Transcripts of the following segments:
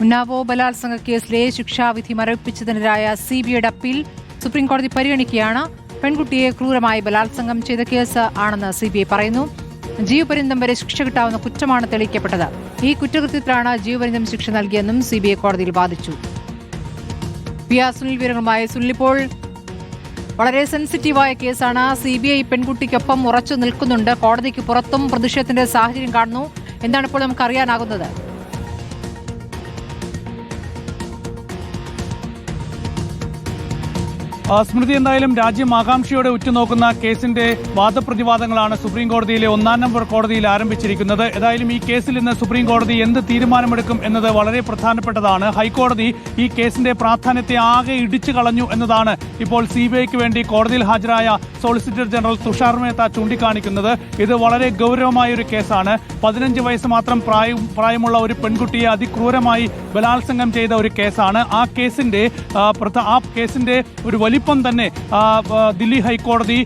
ഉന്നാവോ ബലാത്സംഗ കേസിലെ ശിക്ഷാവിധി മരവിപ്പിച്ചതിനെതിരായ സിബിഐയുടെ അപ്പീൽ സുപ്രീംകോടതി പരിഗണിക്കുകയാണ്. പെൺകുട്ടിയെ ക്രൂരമായി ബലാത്സംഗം ചെയ്ത കേസ് ആണെന്ന് സിബിഐ പറയുന്നു. ജീവപര്യന്തം വരെ ശിക്ഷ കിട്ടാവുന്ന കുറ്റമാണ് തെളിയിക്കപ്പെട്ടത്. ഈ കുറ്റകൃത്യത്തിലാണ് ജീവപര്യന്തം ശിക്ഷ നൽകിയെന്നും സിബിഐ കോടതിയിൽ വാദിച്ചു. സുനിൽ വിവരങ്ങളുമായി. സുനിൽ, ഇപ്പോൾ വളരെ സെൻസിറ്റീവായ കേസാണ്. സിബിഐ പെൺകുട്ടിക്കൊപ്പം ഉറച്ചു നിൽക്കുന്നുണ്ട്. കോടതിക്ക് പുറത്തും പ്രതിഷേധത്തിന്റെ സാഹചര്യം കാണുന്നു. എന്താണ് ഇപ്പോൾ നമുക്ക് അറിയാനാകുന്നത്? സ്മൃതി, എന്തായാലും രാജ്യം ആകാംക്ഷയോടെ ഉറ്റുനോക്കുന്ന കേസിന്റെ വാദപ്രതിവാദങ്ങളാണ് സുപ്രീം കോടതിയിലെ 1-ാം നമ്പർ കോടതിയിൽ ആരംഭിച്ചിരിക്കുന്നത്. ഏതായാലും ഈ കേസിൽ ഇന്ന് സുപ്രീം കോടതി എന്ത് തീരുമാനമെടുക്കും എന്നത് വളരെ പ്രധാനപ്പെട്ടതാണ്. ഹൈക്കോടതി ഈ കേസിന്റെ പ്രാധാന്യത്തെ ആകെ ഇടിച്ചു കളഞ്ഞു എന്നതാണ് ഇപ്പോൾ സിബിഐക്ക് വേണ്ടി കോടതിയിൽ ഹാജരായ സോളിസിറ്റർ ജനറൽ തുഷാർ മേത്ത ചൂണ്ടിക്കാണിക്കുന്നത്. ഇത് വളരെ ഗൗരവമായ ഒരു കേസാണ്. 15 വയസ്സ് മാത്രം പ്രായമുള്ള ഒരു പെൺകുട്ടിയെ അതിക്രൂരമായി ബലാത്സംഗം ചെയ്ത ഒരു കേസാണ്. ആ കേസിന്റെ ഒരു വലിപ്പം തന്നെ ദില്ലി ഹൈക്കോടതി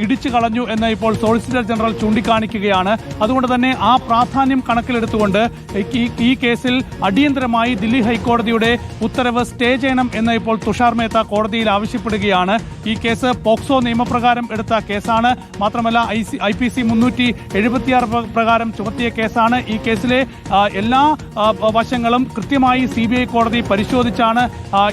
ഇടിച്ചു കളഞ്ഞു എന്ന് ഇപ്പോൾ സോളിസിറ്റർ ജനറൽ ചൂണ്ടിക്കാണിക്കുകയാണ്. അതുകൊണ്ട് തന്നെ ആ പ്രാധാന്യം കണക്കിലെടുത്തുകൊണ്ട് ഈ കേസിൽ അടിയന്തരമായി ദില്ലി ഹൈക്കോടതിയുടെ ഉത്തരവ് സ്റ്റേ ചെയ്യണം എന്ന് ഇപ്പോൾ തുഷാർ മേത്ത കോടതിയിൽ ആവശ്യപ്പെടുകയാണ്. ഈ കേസ് പോക്സോ നിയമപ്രകാരം എടുത്ത കേസാണ്. മാത്രമല്ല IPC 376 പ്രകാരം ചുമത്തിയ കേസാണ്. ഈ കേസിലെ എല്ലാ വശങ്ങളും കൃത്യമായി CBI കോടതി പരിശോധിച്ചാണ്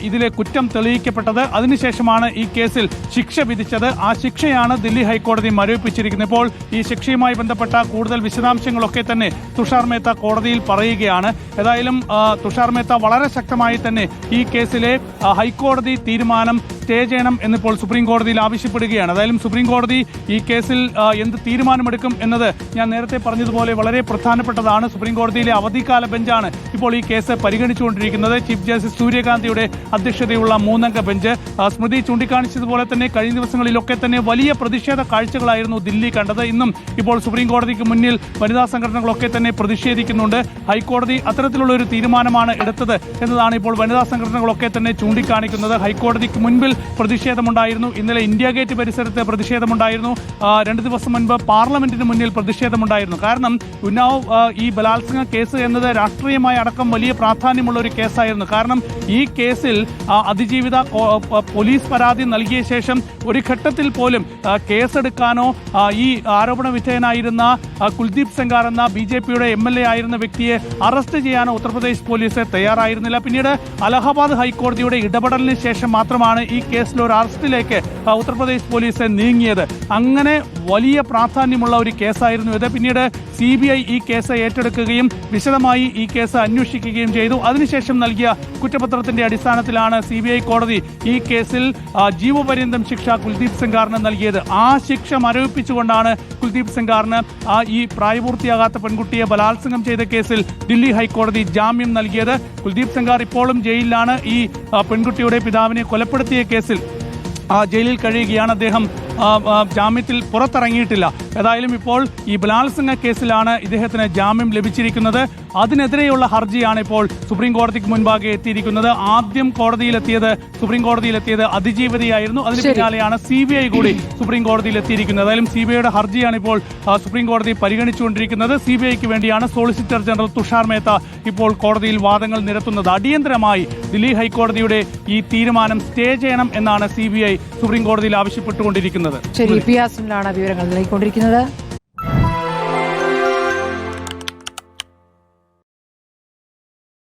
ഇതിലെ കുറ്റം തെളിയിക്കപ്പെട്ടത്. അതിനുശേഷമാണ് ഈ കേസിൽ ശിക്ഷ വിധിച്ചത്. ആ ശിക്ഷയാണ് ദില്ലി ഹൈക്കോടതി മരവിപ്പിച്ചിരിക്കുന്നത്. ഇപ്പോൾ ഈ ശിക്ഷയുമായി ബന്ധപ്പെട്ട കൂടുതൽ വിശദാംശങ്ങളൊക്കെ തന്നെ തുഷാർ മേത്ത കോടതിയിൽ പറയുകയാണ്. ഏതായാലും തുഷാർ മേത്ത വളരെ ശക്തമായി തന്നെ ഈ കേസിലെ ഹൈക്കോടതി തീരുമാനം സ്റ്റേ ചെയ്യണം എന്നിപ്പോൾ സുപ്രീം കോടതിയിൽ ആവശ്യപ്പെടുകയാണ്. ഏതായാലും സുപ്രീം കോടതി ഈ കേസിൽ എന്ത് തീരുമാനമെടുക്കും എന്നത് ഞാൻ നേരത്തെ പറഞ്ഞതുപോലെ വളരെ പ്രധാനപ്പെട്ടതാണ്. സുപ്രീം കോടതിയിലെ അവധിക്കാല ബെഞ്ചാണ് ഇപ്പോൾ ഈ കേസ് പരിഗണിച്ചുകൊണ്ടിരിക്കുന്നത്. ചീഫ് ജസ്റ്റിസ് സൂര്യകാന്തിയുടെ അധ്യക്ഷതയുള്ള 3-അംഗ ബെഞ്ച്. സ്മൃതി ചൂണ്ടിക്കാണിച്ചതുപോലെ തന്നെ കഴിഞ്ഞ ദിവസങ്ങളിലൊക്കെ തന്നെ വലിയ പ്രതിഷേധ കാഴ്ചകളായിരുന്നു ദില്ലി കണ്ടത്. ഇന്നും ഇപ്പോൾ സുപ്രീം കോടതിക്ക് മുന്നിൽ വനിതാ സംഘടനകളൊക്കെ തന്നെ പ്രതിഷേധിക്കുന്നുണ്ട്. ഹൈക്കോടതി അത്തരത്തിലുള്ള ഒരു തീരുമാനമാണ് എടുത്തത് എന്നതാണ് ഇപ്പോൾ വനിതാ സംഘടനകളൊക്കെ തന്നെ ചൂണ്ടിക്കാണിക്കുന്നത്. ഹൈക്കോടതിക്ക് മുൻപിൽ പ്രതിഷേധമുണ്ടായിരുന്നു. ഇന്നലെ ഇന്ത്യ ഗേറ്റ് പരിസരത്ത് പ്രതിഷേധമുണ്ടായിരുന്നു. 2 ദിവസം മുൻപ് പാർലമെന്റിന് മുന്നിൽ പ്രതിഷേധമുണ്ടായിരുന്നു. കാരണം ഉന്നാവ് ഈ ബലാത്സംഗ കേസ് എന്നത് രാഷ്ട്രീയമായി അടക്കം വലിയ പ്രാധാന്യമുള്ള ഒരു കേസായിരുന്നു. കാരണം ഈ കേസിൽ അതിജീവിത പോലീസ് പരാതി നൽകിയ ശേഷം ഒരു ഘട്ടത്തിൽ പോലും കേസെടുക്കാനോ ഈ ആരോപണ വിധേയനായിരുന്ന കുൽദീപ് സെങ്കാർ എന്ന BJPയുടെ MLA ആയിരുന്ന വ്യക്തിയെ അറസ്റ്റ് ചെയ്യാനോ ഉത്തർപ്രദേശ് പോലീസ് തയ്യാറായിരുന്നില്ല. പിന്നീട് അലഹബാദ് ഹൈക്കോടതിയുടെ ഇടപെടലിന് ശേഷം മാത്രമാണ് ഈ കേസിൽ ഒരു അറസ്റ്റിലേക്ക് ഉത്തർപ്രദേശ് പോലീസ് നീങ്ങിയത്. അങ്ങനെ വലിയ പ്രാധാന്യമുള്ള ഒരു കേസായിരുന്നു ഇത്. പിന്നീട് CBI ഈ കേസ് ഏറ്റെടുക്കുകയും വിശദമായി ഈ കേസ് അന്വേഷിക്കുകയും ചെയ്തു. അതിനുശേഷം നൽകിയ കുറ്റപത്രത്തിന്റെ അടിസ്ഥാനത്തിലാണ് CBI കോടതി ഈ കേസിൽ ജീവപര്യന്തം ശിക്ഷ കുൽദീപ് സെങ്കാറിന് നൽകിയത്. ആ ശിക്ഷ മരവിപ്പിച്ചുകൊണ്ടാണ് കുൽദീപ് സെങ്കാറിന് ഈ പ്രായപൂർത്തിയാകാത്ത പെൺകുട്ടിയെ ബലാത്സംഗം ചെയ്ത കേസിൽ ദില്ലി ഹൈക്കോടതി ജാമ്യം നൽകിയത്. കുൽദീപ് സെങ്കാർ ഇപ്പോഴും ജയിലിലാണ്. ഈ പെൺകുട്ടിയുടെ പിതാവിനെ കൊലപ്പെടുത്തിയ കേസിൽ ജയിലിൽ കഴിയുകയാണ്. അദ്ദേഹം ജാമ്യത്തിൽ പുറത്തിറങ്ങിയിട്ടില്ല. ഏതായാലും ഇപ്പോൾ ഈ ബലാത്സംഗ കേസിലാണ് ഇദ്ദേഹത്തിന് ജാമ്യം ലഭിച്ചിരിക്കുന്നത്. അതിനെതിരെയുള്ള ഹർജിയാണ് ഇപ്പോൾ സുപ്രീം കോടതിക്ക് മുൻപാകെ എത്തിയിരിക്കുന്നത്. ആദ്യം സുപ്രീം കോടതിയിലെത്തിയത് അതിജീവിതയായിരുന്നു. അതിന് പിന്നാലെയാണ് CBI കൂടി സുപ്രീം കോടതിയിൽ എത്തിയിരിക്കുന്നത്. ഏതായാലും CBIയുടെ ഹർജിയാണ് ഇപ്പോൾ സുപ്രീം കോടതി പരിഗണിച്ചുകൊണ്ടിരിക്കുന്നത്. CBIക്ക് വേണ്ടിയാണ് സോളിസിറ്റർ ജനറൽ തുഷാർ മേത്ത ഇപ്പോൾ കോടതിയിൽ വാദങ്ങൾ നിരത്തുന്നത്. അടിയന്തരമായി ദില്ലി ഹൈക്കോടതിയുടെ ഈ തീരുമാനം സ്റ്റേ ചെയ്യണം എന്നാണ് CBI സുപ്രീം കോടതിയിൽ ആവശ്യപ്പെട്ടുകൊണ്ടിരിക്കുന്നത്. ശരി, വിവരങ്ങൾ നൽകിക്കൊണ്ടിരിക്കുന്നത്.